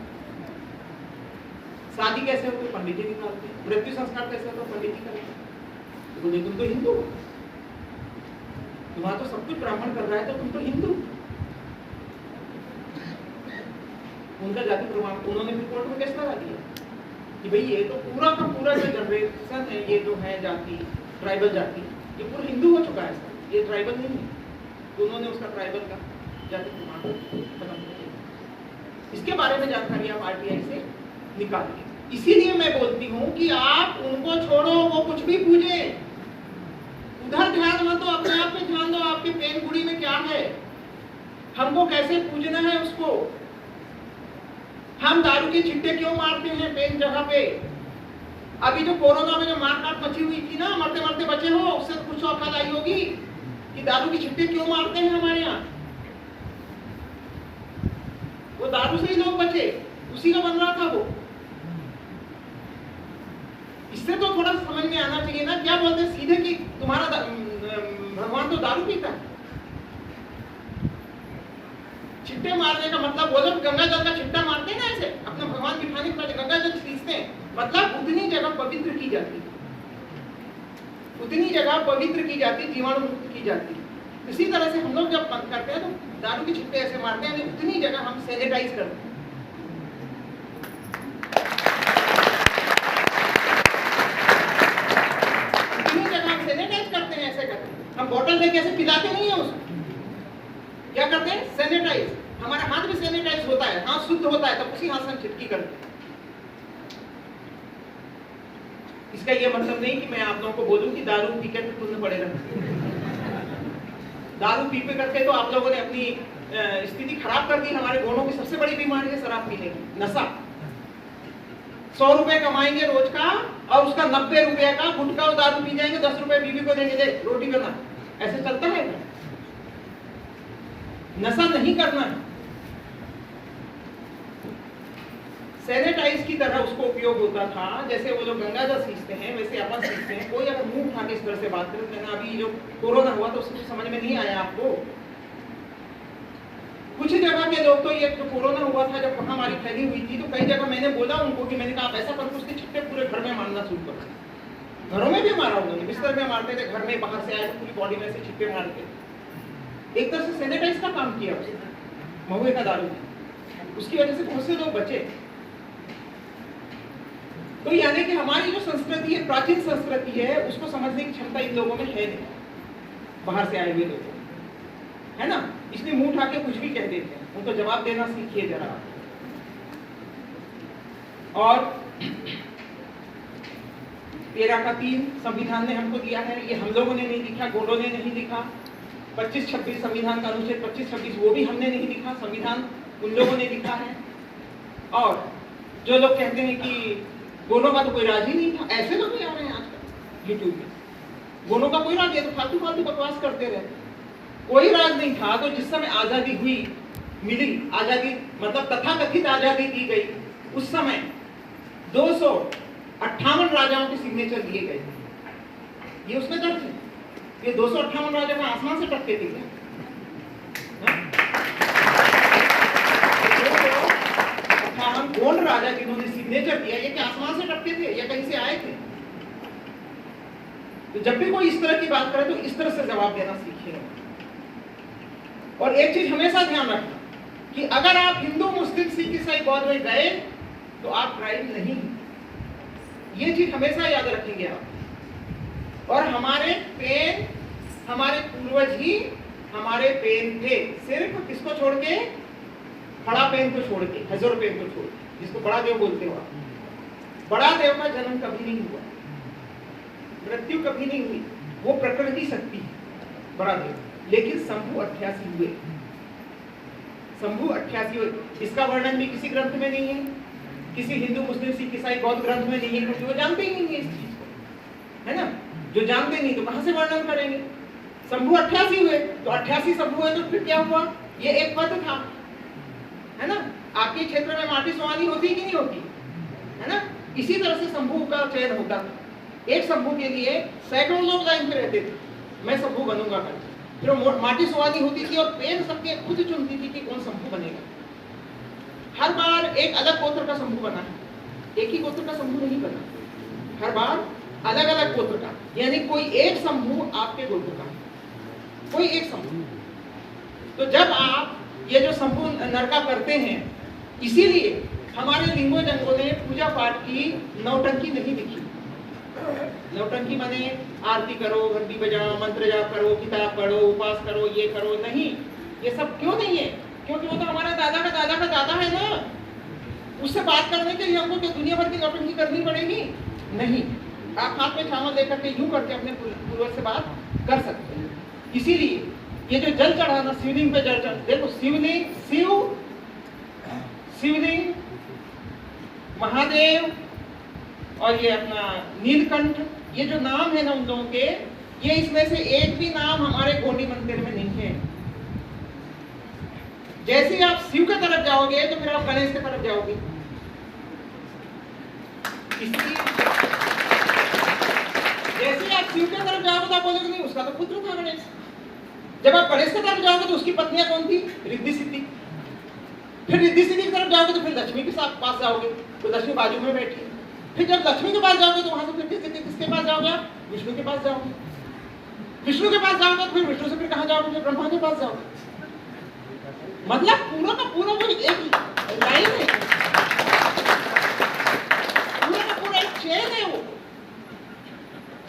शादी कैसे होती है? पंडित जी निकालते हैं। मृत्यु संस्कार कैसे होता है? पंडित जी करते हैं। तो बोले तुम तो हिंदू हो, तुम्हारा तो सब कुछ ब्राह्मण कर रहा है, तो तुम तो हिंदू। उनका जाति प्रमाण, उन्होंने फिर कोर्ट में केस लगा दिया कि भाई ये तो पूरा का पूरा जो जनरेशन है, ये जो है जाति, ट्राइबल जाति, ये पूरा हिंदू हो चुका है, ये ट्राइबल नहीं है। तो उन्होंने उसका ट्राइबल का जाति प्रमाण खत्म कर दिया। इसके बारे में जानकारी आप RTI से निकालिए। इसीलिए मैं बोलती हूँ कि आप उनको छोड़ो, वो कुछ भी पूछे, उधर ध्यान मत दो, अपने आप पे ध्यान दो, आपके पेन गुड़ी में क्या है, हमको कैसे पूजना है उसको। हम दारू के छिट्टे क्यों मारते हैं पेन जगह पे? अभी जो कोरोना में जो मारकाट मची हुई थी ना, मरते मरते बचे हो, उससे कुछ औकात आई होगी कि दारू के छिट्टे क्यों मारते हैं हमारे यहाँ। वो दारू से ही लोग बचे, उसी का बन रहा था वो। इससे तो थोड़ा समझ में आना चाहिए ना। क्या बोलते हैं सीधे कि तुम्हारा भगवान तो दारू पीता है। छिट्टे मारने का मतलब, वो लोग गंगा जल का छिट्टा मारते हैं ना, ऐसे अपना भगवान बिठाने के बाद गंगा जल खींचते हैं, मतलब उतनी जगह पवित्र की जाती, उतनी जगह पवित्र की जाती, जीवाणु मुक्त की जाती। इसी तरह से हम लोग जब बंद करते हैं तो दारू के छिट्टे ऐसे मारते हैं, उतनी जगह हम सैनिटाइज करते हैं। हम बोतल लेके ऐसे पिलाते नहीं है उसको, क्या करते हैं? सैनिटाइज। हमारा हाथ भी सैनिटाइज होता है, हाथ शुद्ध होता है, तब उसी हाथ से हम छिटकी करते हैं। इसका ये मतलब नहीं कि मैं आप लोगों को बोलूं कि दारू पी के पुण्य पड़े रहना। दारू पी करके तो आप लोगों ने अपनी स्थिति खराब कर दी। हमारे घोड़ों की सबसे बड़ी बीमारी है शराब पीने की, नशा। 100 रुपए कमाएंगे रोज का, और उसका 90 रुपए का गुटखा और दारू पी जाएंगे, 10 रुपए बीवी को देंगे, दे रोटी बना। ऐसे चलता है। नशा नहीं करना है। सैनिटाइज की तरह उसको उपयोग होता था। जैसे वो लोग गंगा जल सींचते हैं, वैसे अपन सींचते हैं। कोई अगर मुंह उठा के इस तरह से बात करे, मैंने अभी जो कोरोना हुआ तो उसको समझ में नहीं आया आपको। कुछ जगह के लोग तो ये जो कोरोना हुआ था, जब महामारी फैली हुई थी, तो कई जगह मैंने बोला उनको कि मैंने कहा आप ऐसा करो, उसके छिट्टे पूरे घर में मारना शुरू करो। घरों में भी मारा उन्होंने, बिस्तर में मारते थे, घर में बाहर से आए तो पूरी बॉडी में से छिट्टे मारते। एक तरह से सैनिटाइज का काम किया उसने, महुए का दारू। उसकी वजह से बहुत से लोग बचे। तो यानी कि हमारी जो संस्कृति है, प्राचीन संस्कृति है, उसको समझने की क्षमता इन लोगों में है नहीं, बाहर से आए हुए लोगों, है ना। इसलिए मुंह उठा के कुछ भी कह देते हैं, उनको जवाब देना सीखिए जरा। और 13 का 3 संविधान ने हमको दिया है, ये हम लोगों ने नहीं लिखा, गोंडों ने नहीं लिखा। 25-26 संविधान का अनुच्छेद 25-26 वो भी हमने नहीं लिखा, संविधान उन लोगों ने लिखा है। और जो लोग कहते हैं कि गोंडों का तो कोई राज ही नहीं था, ऐसे लोग भी आ रहे हैं आजकल यूट्यूब में, गोंडों का कोई राज है, तो फालतू फालतू बकवास करते रहे। कोई राज नहीं था। तो जिस समय आजादी हुई, मिली आजादी, मतलब तथाकथित आजादी दी गई, उस समय 258 राजाओं के सिग्नेचर दिए गए थे। ये उसमें दर्ज है। ये 258 राजा का आसमान से टपके थे क्या? 258 गोंड राजा जिन्होंने सिग्नेचर दिया, ये क्या आसमान से टपके थे या कहीं से आए थे? तो जब भी कोई इस तरह की बात करे तो इस तरह से जवाब देना सीखिए। और एक चीज हमेशा ध्यान रखना कि अगर आप हिंदू, मुस्लिम, सिख, ईसाई, बौद्ध में गए तो आप ट्राइब नहीं, ये चीज हमेशा याद रखेंगे आप। और हमारे पेन, हमारे पूर्वज ही हमारे पेन थे, सिर्फ किसको छोड़ के? बड़ा पेन को छोड़ के, हजर पेन को छोड़ के, जिसको बड़ा देव बोलते हो आप। बड़ा देव का जन्म कभी नहीं हुआ, मृत्यु कभी नहीं हुई, वो प्रकृति शक्ति है बड़ा देव। लेकिन शंभु 88 हुए, शंभु 88 हुए। इसका वर्णन भी किसी ग्रंथ में नहीं है, किसी हिंदू, मुस्लिम, सिख, ईसाई, बौद्ध ग्रंथ में नहीं है, क्योंकि वो जानते ही नहीं है इस चीज को, है ना। जो जानते नहीं तो कहां से वर्णन करेंगे? शंभु 88 हुए, तो 88 शंभु हुए, तो फिर क्या हुआ? ये एक पद था, है ना। आपके क्षेत्र में माटी सुहानी होती कि नहीं होती, है ना। इसी तरह से शंभु का चयन होता था। एक शंभु के लिए सैकड़ों लोग लाइन पे रहते थे, मैं शंभु बनूंगा करके। फिर माटी सुहानी होती थी और पेन सबके खुद चुनती थी कि कौन शंभु बनेगा। हर बार एक अलग गोत्र का शंभु बना है, एक ही गोत्र का शंभु नहीं बना, हर बार अलग अलग गोत्र का। यानी कोई एक शंभु आपके गोत्र का, कोई एक शंभु। तो जब आप ये जो शंभु नरका करते हैं, इसीलिए हमारे लिंगो जंगों ने पूजा पाठ की नौटंकी नहीं लिखी। नौटंकी माने आरती करो, घंटी बजाओ, मंत्र जाप करो, किताब पढ़ो, उपास करो, ये करो, नहीं। ये सब क्यों नहीं है? क्योंकि वो तो हमारा दादा का दादा का दादा है ना। उससे बात करने के लिए हमको क्या दुनिया भर की नौटंकी करनी पड़ेगी? नहीं। आप हाथ में चावल लेकर के यूं करके अपने पूर्वज से बात कर सकते हैं। इसीलिए ये जो जल चढ़ाना, शिवलिंग पे जल चढ़, देखो शिवलिंग, शिवलिंग, महादेव और ये अपना नीलकंठ, ये जो नाम है ना उन लोगों के, ये इसमें से एक भी नाम हमारे गोंडी मंदिर में नहीं है। जैसे ही आप शिव की तरफ जाओगे तो फिर आप गणेश की तरफ जाओगे। इसलिए जैसे ही आप शिव की तरफ जाओगे तो आप बोलोगे नहीं, उसका तो पुत्र था गणेश। जब आप गणेश की तरफ जाओगे तो उसकी पत्नियां कौन थी? रिद्धि सिद्धि। फिर रिद्धि सिद्धि की तरफ जाओगे तो फिर लक्ष्मी के साथ पास जाओगे, तो लक्ष्मी बाजू में बैठी। फिर जब लक्ष्मी के पास जाओगे तो वहां से फिर किसके पास जाओगे? आप विष्णु के पास जाओगे। विष्णु के पास जाओगे तो फिर विष्णु से फिर कहां जाओगे? फिर ब्रह्मा के पास जाओगे। मतलब पूरा का पूरा वो एक लाइन है, पूरा का पूरा एक चेन है वो।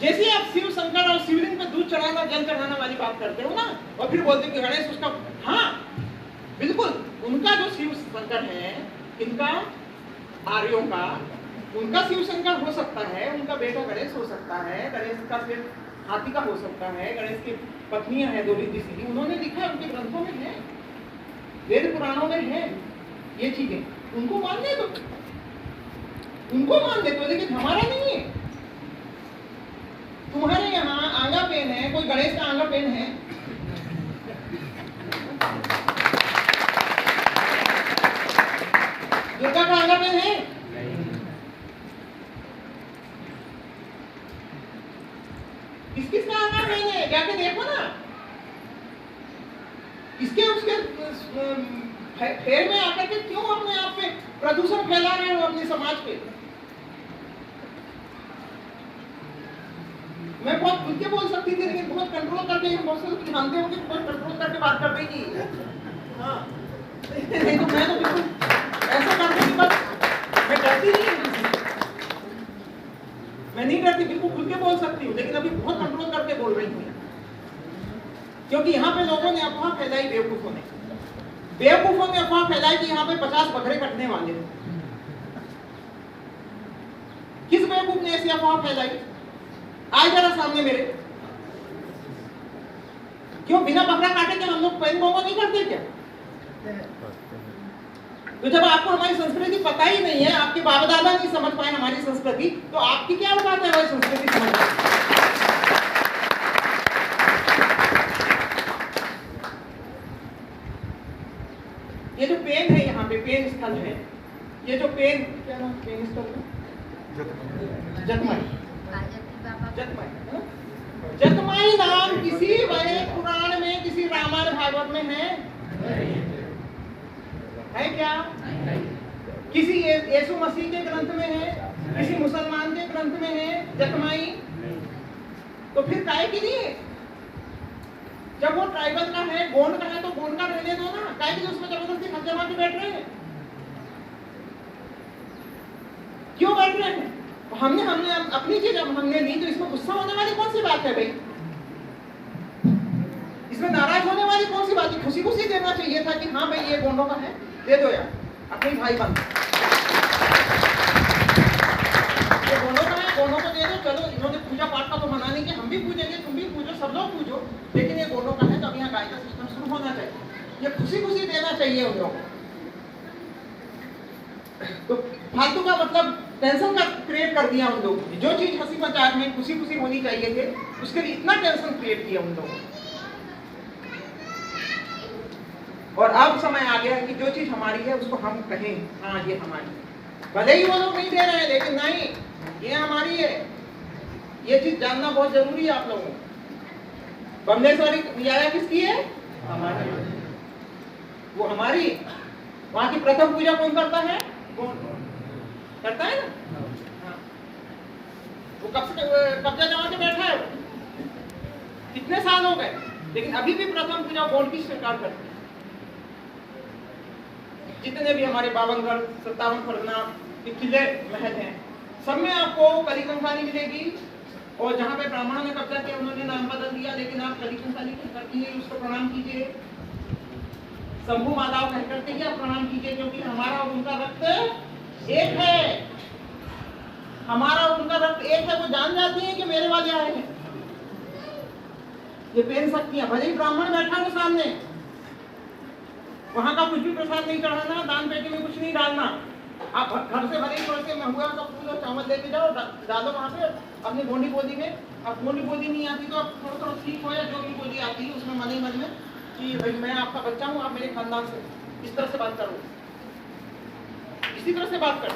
जैसे आप शिव शंकर और शिवलिंग पे दूध चढ़ाना, जल चढ़ाना वाली बात करते हो ना, और फिर बोलते कि गणेश उसका, हाँ बिल्कुल, उनका जो शिव शंकर है, इनका आर्यों का, उनका शिव शंकर हो सकता है, उनका बेटा गणेश हो सकता है, गणेश का सिर हाथी का हो सकता है, गणेश की पत्नियां हैं दो रिद्धि सिद्धि, उन्होंने लिखा है, उनके ग्रंथों में है, वेद पुराणों में है ये चीजें। उनको मानने दो, उनको मानने दो, लेकिन हमारा नहीं है। तुम्हारे यहाँ आंगा पेन है, कोई गणेश का आंगा पेन है? दुर्गा का आंगा पेन है? किस-किस का आंगा पेन है? जाके देखो ना। इसके उसके फेर में आकर के क्यों अपने आप पे प्रदूषण फैला रहे हो अपने समाज पे? मैं बहुत खुल के बोल सकती थी, लेकिन बहुत कंट्रोल करके, बहुत से लोग जानते होंगे, बहुत कंट्रोल करके बात कर देगी। हाँ, नहीं तो मैं तो बिल्कुल ऐसा करती कि बस मैं डरती नहीं हूँ किसी से। मैं नहीं डरती, बिल्कुल खुल के बोल सकती हूँ, लेकिन अभी बहुत कंट्रोल करके बोल रही हूँ, क्योंकि यहाँ पे लोगों ने अफवाह फैलाई, बेवकूफों ने अफवाह फैलाई कि यहाँ पे 50 बकरे कटने वाले हैं। किस बेवकूफ ने ऐसी अफवाह फैलाई? आए जरा सामने मेरे। क्यों बिना बकरा काटे के हम लोग पैन गोंगो नहीं करते क्या? तो जब आपको हमारी संस्कृति पता ही नहीं है, आपके बाप दादा नहीं समझ पाए हमारी संस्कृति, तो आपकी क्या औकात है हमारी संस्कृति समझ? ये जो पेन है, यहाँ पे पेन स्थल है, ये जो पेन, क्या नाम पेन स्थल है? जतमाई नाम किसी वेद पुराण में, किसी रामायण भागवत में है क्या? किसी यीशु मसीह के ग्रंथ में है? किसी मुसलमान के ग्रंथ में है जतमाई? तो फिर काहे की नहीं है? जब वो ट्राइबल का है, गोंड का है, तो गोंड का रहने दो ना, काहे की उसमें जबरदस्ती खर्चा मार के बैठ रहे हैं? क्यों बैठ रहे हैं? हमने अपनी चीज हमने ली, तो इसमें गुस्सा होने वाली कौन सी बात है भाई? इसमें नाराज होने वाली कौन सी बात है? खुशी खुशी देना चाहिए था कि हाँ भाई ये गोंडों का है, दे दो यार, अपने भाई बन, ये गोंडों का है, गोंडों को दे दो। चलो इन्होंने पूजा पाठ का तो मना नहीं कि हम भी पूजेंगे, तुम भी पूजो, सब लोग पूजो, लेकिन ये गोंडों का है तो अब यहाँ गाय का सिस्टम शुरू होना चाहिए। ये खुशी खुशी देना चाहिए उन लोगों को। तो फालतू का मतलब टेंशन का क्रिएट कर दिया उन लोगों ने। जो चीज हंसी मजाक में खुशी खुशी होनी चाहिए थे, उसके लिए इतना टेंशन क्रिएट किया उन लोगों ने। और अब समय आ गया है कि जो चीज हमारी है उसको हम कहें, हाँ ये हमारी। भले ही वो लोग नहीं दे रहे हैं, लेकिन नहीं, ये हमारी है। ये चीज जानना बहुत जरूरी है आप लोगों को। बमलेश्वरी न्याया किसकी है? हमारी। वो हमारी। वहां की प्रथम पूजा कौन करता है? कौन करता है ना? हाँ। वो कब से कब्जा जमा के बैठा है? कितने साल हो गए, लेकिन अभी भी प्रथम पूजा गोंड की स्वीकार करती है। जितने भी हमारे 52 57 फरना के किले महल हैं, सब में आपको कली कंसाली मिलेगी। और जहाँ पे ब्राह्मणों ने कब्जा किया उन्होंने नाम बदल दिया, लेकिन आप कली कंसाली करती है, उसको प्रणाम कीजिए। शंभू माताओं कह करते ही आप प्रणाम कीजिए, क्योंकि हमारा और उनका रक्त एक है। हमारा और उनका रक्त एक है। वो जान जाती है कि मेरे वाले आए हैं। ये पहन सकती है, भले ही ब्राह्मण बैठा हो सामने, वहां का कुछ भी प्रसाद नहीं चढ़ाना, दान पेटी में कुछ नहीं डालना। आप घर से भले ही थोड़े से महुआ का फूल और चावल लेके जाओ, डालो वहां पे अपनी गोंडी बोली में। अब गोंडी बोली नहीं आती तो आप थोड़ा थोड़ा सीख हो, या जो भी बोली आती है उसमें मन ही मन में कि भाई मैं आपका बच्चा हूँ, आप मेरे खानदान से, इस तरह से बात करो, इसी तरह से बात करो,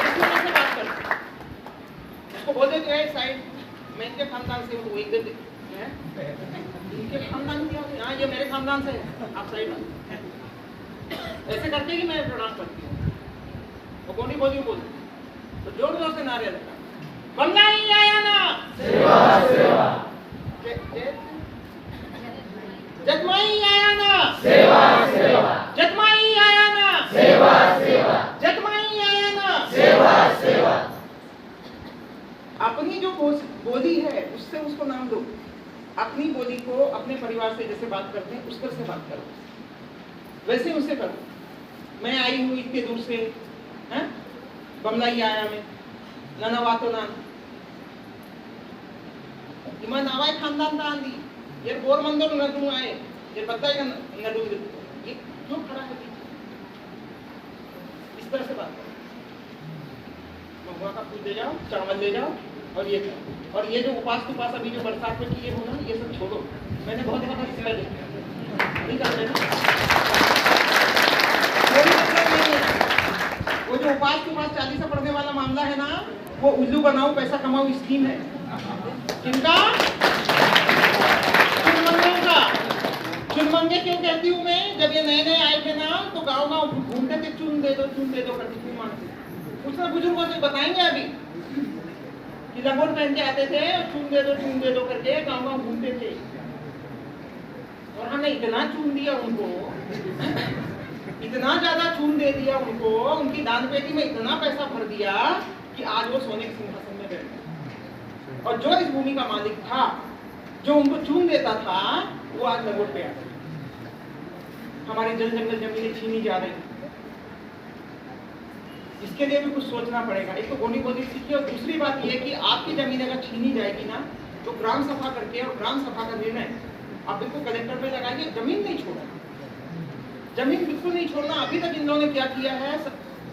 इसी तरह से बात करो। उसको बोल देते हैं साइड, मैं इनके खानदान से हूँ, एक दिन इनके खानदान की, हाँ ये मेरे खानदान से है, आप साइड में। ऐसे करके ही मैं प्रणाम करती हूँ। वो गोंडी बोली बोलती, तो जोर जोर से नारे लगा, बंगा ही आया ना, सेवा सेवा, जतमाई आया ना, सेवा सेवा, जतमाई आया ना, सेवा सेवा, जतमाई आया ना, सेवा सेवा। अपनी जो बोली है उससे उसको नाम दो। अपनी बोली को अपने परिवार से जैसे बात करते हैं उस तरह से बात करो, वैसे उनसे करो। मैं आई हूँ इतने दूर से, हैं बमलाई आया में नाना वातो नान इमान आवाज खानदान का आंधी ये बोर मंदर नडू आए, ये पता है नडू ये क्यों खड़ा है पीछे? इस तरह से बात करो। महुआ का फूल ले जाओ, चावल ले जाओ, और ये करो। और ये जो उपास तुपास अभी जो बरसात में किए हो ना, ये सब छोड़ो। मैंने बहुत वक्त इसमें नहीं कर रहे, कोई मतलब नहीं है। वो जो उपास तुपास 40 पढ़ने वाला मामला है ना, वो उल्लू बनाओ पैसा कमाओ स्कीम है। किनका? चुनमंगों का। चुनमंगे क्यों कहती हूँ मैं? जब ये नए नए आए थे ना, तो गाँव गाँव घूमते थे, चुन दे दो करके क्यों मांगते। कुछ ना बुजुर्गों से बताएंगे अभी कि लंगोट पहन के आते थे और चून दे दो करके गाँव गाँव घूमते थे। और हमने इतना चून दिया उनको, इतना ज्यादा चून दे दिया उनको, उनकी दान पेटी में इतना पैसा भर दिया कि आज वो सोने के सिंहासन में बैठ गए। और जो इस भूमि का मालिक था, जो उनको चून देता था, वो आज लंगोट पे आ गया। हमारी जल जंगल जमीनें छीनी जा रही। इसके लिए भी कुछ सोचना पड़ेगा। एक तो गोंडी बोली सीखिए, और दूसरी बात यह कि आपकी जमीन अगर छीनी जाएगी ना, तो ग्राम सभा करके, और ग्राम सभा का निर्णय आप बिल्कुल कलेक्टर पे लगाइए, जमीन नहीं छोड़ना, जमीन बिल्कुल नहीं छोड़ना। अभी तक इन लोगों ने क्या किया है,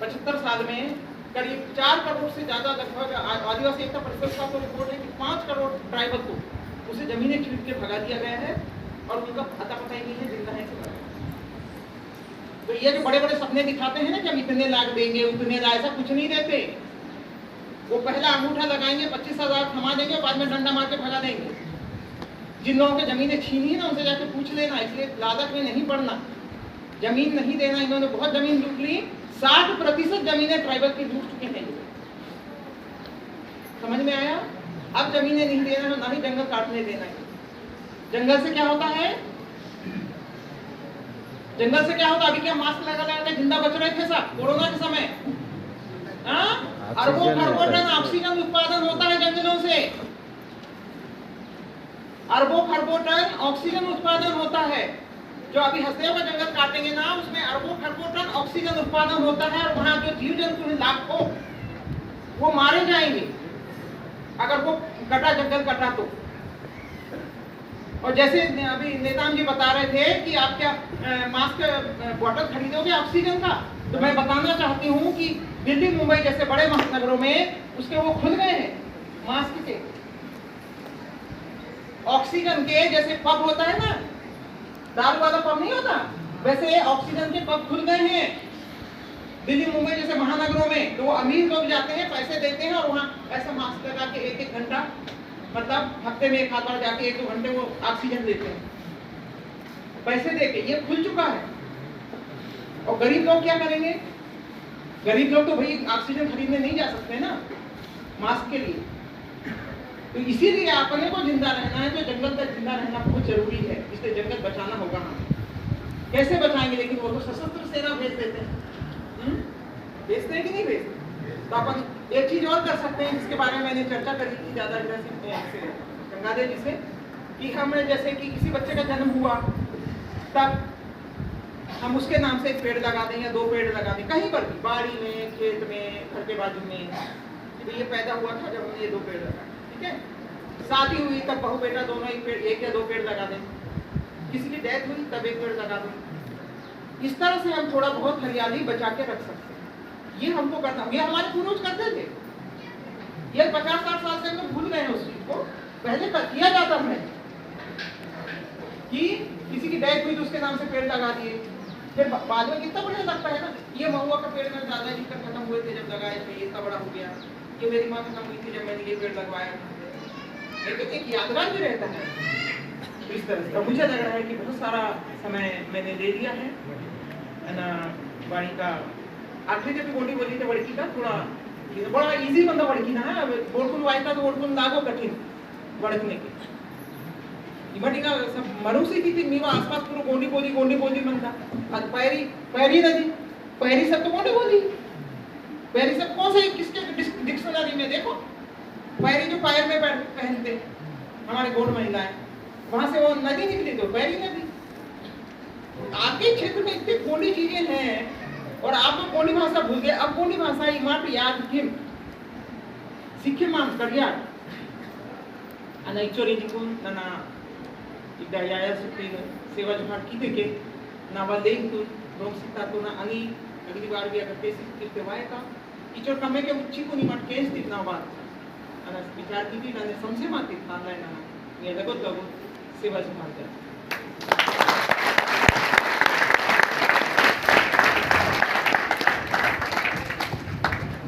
75 साल में करीब 4 करोड़ से ज्यादा, लगभग आदिवासी एकता परिषद का तो रिपोर्ट है कि 5 करोड़ ट्राइबल को उसे जमीनें छीन के भगा दिया गया है, और उनका पता पता ही नहीं है जिंदा है कि। तो ये जो बड़े बड़े सपने दिखाते हैं ना कि हम इतने लाख देंगे, उतने लाख, ऐसा कुछ नहीं देते। वो पहला अंगूठा लगाएंगे, 25,000 थमा देंगे, बाद में डंडा मार के भगा देंगे। जिन लोगों के जमीनें छीनी है ना, उनसे जाके पूछ लेना। इसलिए लालच में नहीं पड़ना, जमीन नहीं देना। इन्होंने बहुत जमीन लूट ली, 60% जमीनें ट्राइबल की लूट चुके हैं। समझ में आया? अब जमीनें नहीं देना है, ना ही जंगल काटने देना है। जंगल से क्या होता है, जंगल से क्या होता है? अभी क्या मास्क लगा लगा के जिंदा बच रहे थे सब कोरोना के समय। अरबों खरबों टन ऑक्सीजन उत्पादन होता है जंगलों से, अरबों खरबों टन ऑक्सीजन उत्पादन होता है। जो अभी हंसदेव का जंगल काटेंगे ना, उसमें अरबों खरबों टन ऑक्सीजन उत्पादन होता है, और वहां जो जीव जंतु हैं लाखों, वो मारे जाएंगे अगर वो कटा, जंगल कटा तो। और जैसे अभी नेताम जी बता रहे थे कि आप क्या मास्क बॉटल खरीदोगे ऑक्सीजन का, तो मैं बताना चाहती हूँ कि दिल्ली मुंबई जैसे बड़े महानगरों में उसके वो खुल गए हैं मास्क के, ऑक्सीजन के। जैसे पब होता है ना, दारू वाला पब नहीं होता, वैसे ऑक्सीजन के पब खुल गए हैं दिल्ली मुंबई जैसे महानगरों में। तो वो अमीर लोग जाते हैं, पैसे देते हैं, और वहाँ ऐसा मास्क लगा के 1-1 घंटा, मतलब हफ्ते में 1 आध बार जाके 1-2 घंटे वो ऑक्सीजन लेते हैं पैसे देके। ये खुल चुका है। और गरीब लोग क्या करेंगे? गरीब लोग तो भाई ऑक्सीजन खरीदने नहीं जा सकते ना मास्क के लिए। तो इसीलिए अपने को जिंदा रहना है, तो जंगल तक जिंदा रहना बहुत जरूरी है। इसलिए जंगल बचाना होगा। हम कैसे बचाएंगे? लेकिन वो तो सशस्त्र सेना भेज देते हैं। भेजते हैं कि नहीं भेजते? तो अपन एक चीज और कर सकते हैं, जिसके बारे में मैंने चर्चा करी थी ज्यादा गंगादेव जी से, कि हम जैसे कि किसी बच्चे का जन्म हुआ, तब हम उसके नाम से 1 पेड़ लगा दें या 2 पेड़ लगा दें, कहीं पर भी, बाड़ी में, खेत में, घर के बाजू में, कि ये पैदा हुआ था जब हमने ये 2 पेड़ लगाए, ठीक है। शादी हुई तब बहू बेटा दोनों 1 या 2 पेड़ लगा दें। किसी की डेथ हुई तब 1 पेड़ लगा दें। इस तरह से हम थोड़ा बहुत हरियाली बचा के रख सकते हैं। ये हमको करना, ये हमारे पूर्वज करते थे। ये 50-60 साल से हम लोग भूल गए हैं उस चीज को। पहले किया जाता था कि किसी की डेथ हुई तो उसके नाम से पेड़ लगा दिए। फिर बाद में कितना बढ़िया लगता है ना। ये महुआ का पेड़ मेरे दादाजी का खत्म हुए थे जब लगाए थे, इतना बड़ा हो गया। ये मेरी माँ खत्म हुई थी जब मैंने ये पेड़ लगवाया था। लेकिन एक यादगार भी रहता है इस तरह से। मुझे लग रहा है कि बहुत सारा समय मैंने ले लिया है ना। वाणी का आखिरी जब गोंडी बोली थी वड़की का, थोड़ा बड़ा इजी बंदा वड़की ना है। बोड़कुन वायता तो बोड़कुन लागो कठिन वड़कने की। इमटी का सब मरुसी थी मीवा आसपास पूरा गोंडी बोली बनता। और पैरी नदी, पैरी सब तो गोंडी बोली। पैरी सब कौन से किसके डिक्शनरी में देखो, पैरी जो पैर में पहनते हमारे गोंड महिलाएं, वहां से वो नदी निकली तो पैरी नदी। आपके क्षेत्र में इतनी गोंडी चीजें हैं और आप लोग गोंडी भाषा भूल गए। अब गोंडी भाषा इमाट याद किम सिक्किम मान करिया अनैचोरी जिकुन नना इदाया सुती सेवा जुहार की देखे ना वालें तो रोम सिता तो ना अनी अगली बार भी अगर कैसे कितने वाए का इचोर कमे के उच्ची को निमट केस दिखना बात अनस विचार की थी ना समझे माती था ना ये लगो सेवा जुहार कर